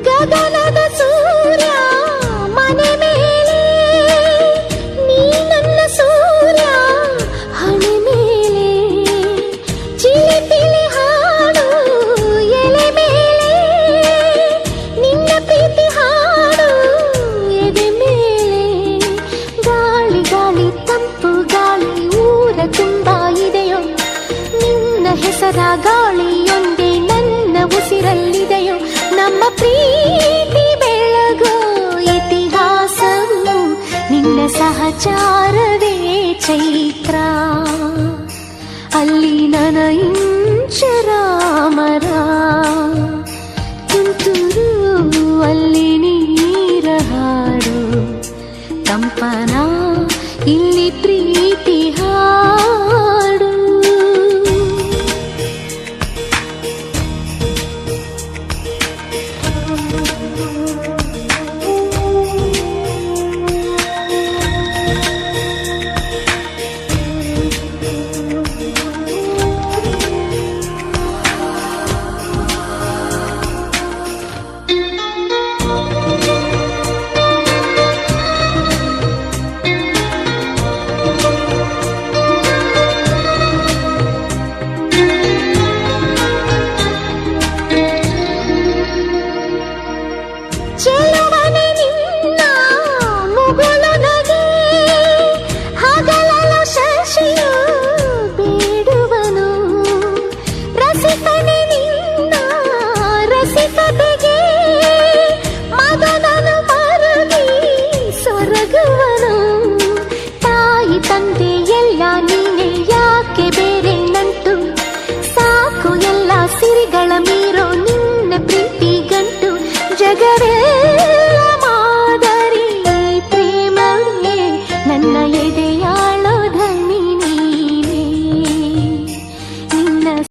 ಗಗನದ ಸೂರ್ಯ ಮನೆ ಮೇಲೆ, ನೀ ನನ್ನ ಸೂರ್ಯ ಹಣೆ ಮೇಲೆ, ಚಿಲಿಪಿಲಿ ಹಾಡು ಎಲೆ ಮೇಲೆ, ನಿನ್ನ ಪ್ರೀತಿ ಹಾಡು ಎದೆ ಮೇಲೆ. ಗಾಳಿ ಗಾಳಿ ತಂಪು ಗಾಳಿ ಊರ ತುಂಬ ಇದೆಯೋ, ನಿನ್ನ ಹೆಸರ ಗಾಳಿಯೊಂದೇ ನನ್ನ ಉಸಿರಲ್ಲಿದೆಯೋ. ನಮ್ಮ ಪ್ರೀತಿ ಬೆಳಗೋ ಇತಿಹಾಸವು ನಿನ್ನ ಸಹಚಾರವೇ ಚೈತ್ರ.